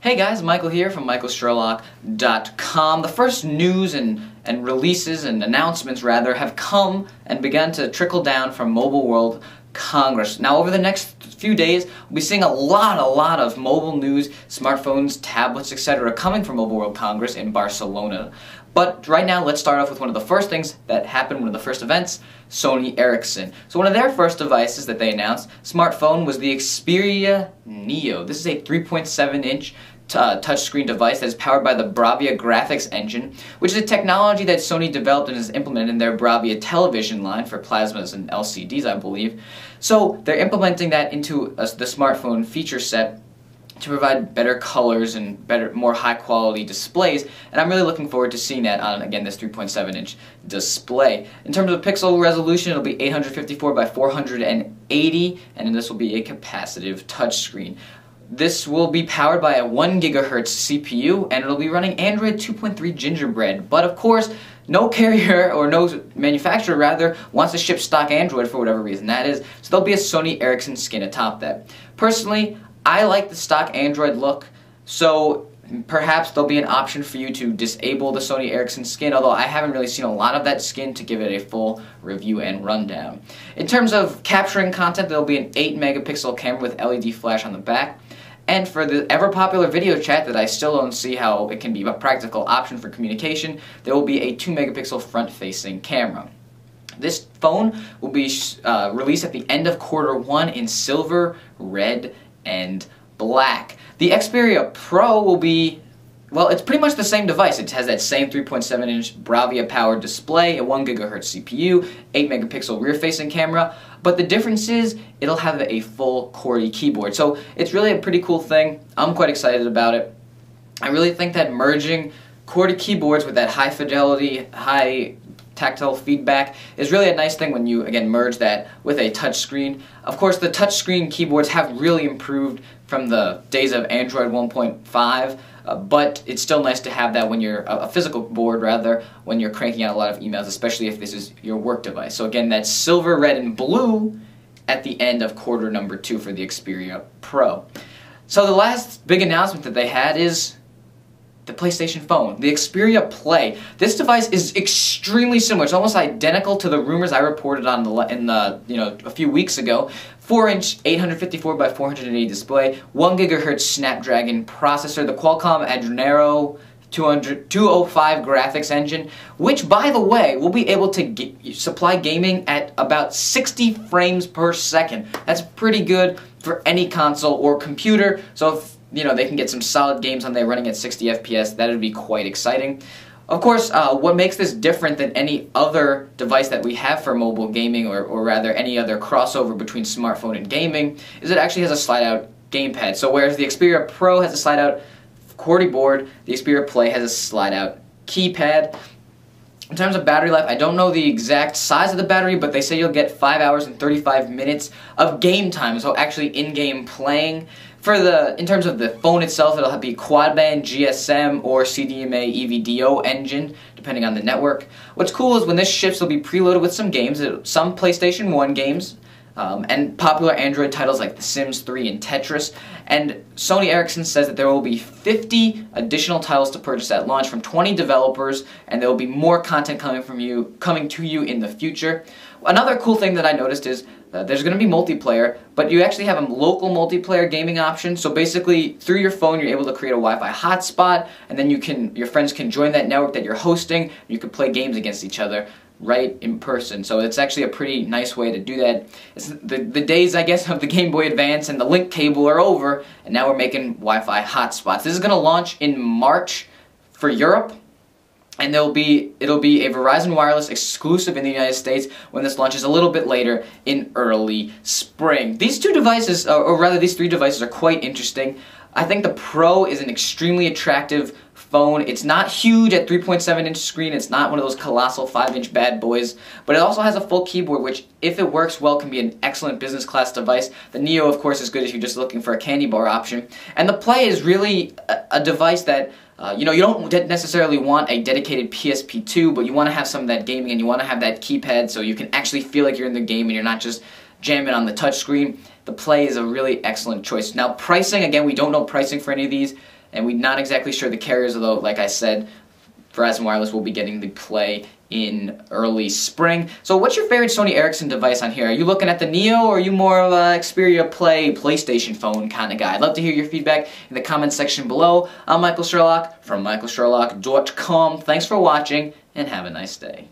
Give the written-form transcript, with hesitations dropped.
Hey guys, Michael here from michaelsherlock.com. The first news and releases and announcements, rather, have come and begun to trickle down from Mobile World Congress. Now, over the next few days, we'll be seeing a lot of mobile news, smartphones, tablets, etc. coming from Mobile World Congress in Barcelona. But right now, let's start off with one of the first things that happened, one of the first events, Sony Ericsson. So one of their first devices that they announced, smartphone, was the Xperia Neo. This is a 3.7-inch touchscreen device that is powered by the Bravia graphics engine, which is a technology that Sony developed and has implemented in their Bravia television line for plasmas and LCDs, I believe. So they're implementing that into the smartphone feature set to provide better colors and more high-quality displays, and I'm really looking forward to seeing that on, again, this 3.7-inch display. In terms of pixel resolution, it'll be 854 by 480, and this will be a capacitive touchscreen. This will be powered by a 1 GHz CPU, and it'll be running Android 2.3 Gingerbread, but of course, no carrier, or no manufacturer rather, wants to ship stock Android for whatever reason that is, so there'll be a Sony Ericsson skin atop that. Personally, I like the stock Android look, so perhaps there'll be an option for you to disable the Sony Ericsson skin, although I haven't really seen a lot of that skin to give it a full review and rundown. In terms of capturing content, there'll be an 8-megapixel camera with LED flash on the back. And for the ever-popular video chat that I still don't see how it can be a practical option for communication, there will be a 2-megapixel front-facing camera. This phone will be released at the end of Q1 in silver, red, and black. The Xperia Pro will be, well, it's pretty much the same device. It has that same 3.7-inch Bravia-powered display, a 1 GHz CPU, 8-megapixel rear-facing camera, but the difference is it'll have a full QWERTY keyboard. So it's really a pretty cool thing. I'm quite excited about it. I really think that merging QWERTY keyboards with that high-fidelity, high tactile feedback is really a nice thing when you, again, merge that with a touchscreen. Of course, the touchscreen keyboards have really improved from the days of Android 1.5, but it's still nice to have that when you're a physical board, rather, when you're cranking out a lot of emails, especially if this is your work device. So again, that's silver, red, and blue at the end of Q2 for the Xperia Pro. So the last big announcement that they had is the PlayStation phone, the Xperia Play. This device is extremely similar. It's almost identical to the rumors I reported on a few weeks ago. 4-inch 854 by 480 display, 1 GHz Snapdragon processor, the Qualcomm Adreno 205 graphics engine, which, by the way, will be able to supply gaming at about 60 frames per second. That's pretty good for any console or computer. So if they can get some solid games on there running at 60 FPS, that would be quite exciting. Of course, what makes this different than any other device that we have for mobile gaming, or rather any other crossover between smartphone and gaming, is it actually has a slide-out gamepad. So whereas the Xperia Pro has a slide-out QWERTY board, the Xperia Play has a slide-out keypad. In terms of battery life, I don't know the exact size of the battery, but they say you'll get 5 hours and 35 minutes of game time, so actually in-game playing. In terms of the phone itself, it'll be quad-band GSM or CDMA EVDO engine, depending on the network. What's cool is when this ships, it'll be preloaded with some games, some PlayStation 1 games, and popular Android titles like The Sims 3 and Tetris. And Sony Ericsson says that there will be 50 additional titles to purchase at launch from 20 developers, and there will be more content coming to you in the future. Another cool thing that I noticed is there's going to be multiplayer, but you actually have a local multiplayer gaming option. So basically, through your phone, you're able to create a Wi-Fi hotspot, and then your friends can join that network that you're hosting, and you can play games against each other right in person. So it's actually a pretty nice way to do that. The days, I guess, of the Game Boy Advance and the link cable are over, and now we're making Wi-Fi hotspots. This is going to launch in March for Europe, and it'll be a Verizon Wireless exclusive in the United States when this launches a little bit later in early spring. These two devices, or rather these three devices, are quite interesting. I think the Pro is an extremely attractive phone. It's not huge at 3.7-inch screen. It's not one of those colossal 5-inch bad boys, but it also has a full keyboard, which, if it works well, can be an excellent business class device. The Neo, of course, is good if you're just looking for a candy bar option. And the Play is really a device that you don't necessarily want a dedicated PSP2, but you want to have some of that gaming, and you want to have that keypad so you can actually feel like you're in the game and you're not just jam it on the touchscreen, the Play is a really excellent choice. Now pricing, again, we don't know pricing for any of these, and we're not exactly sure the carriers, although, like I said, Verizon Wireless will be getting the Play in early spring. So what's your favorite Sony Ericsson device on here? Are you looking at the Neo, or are you more of a Xperia Play PlayStation phone kind of guy? I'd love to hear your feedback in the comments section below. I'm Michael Sherlock from michaelsherlock.com. Thanks for watching, and have a nice day.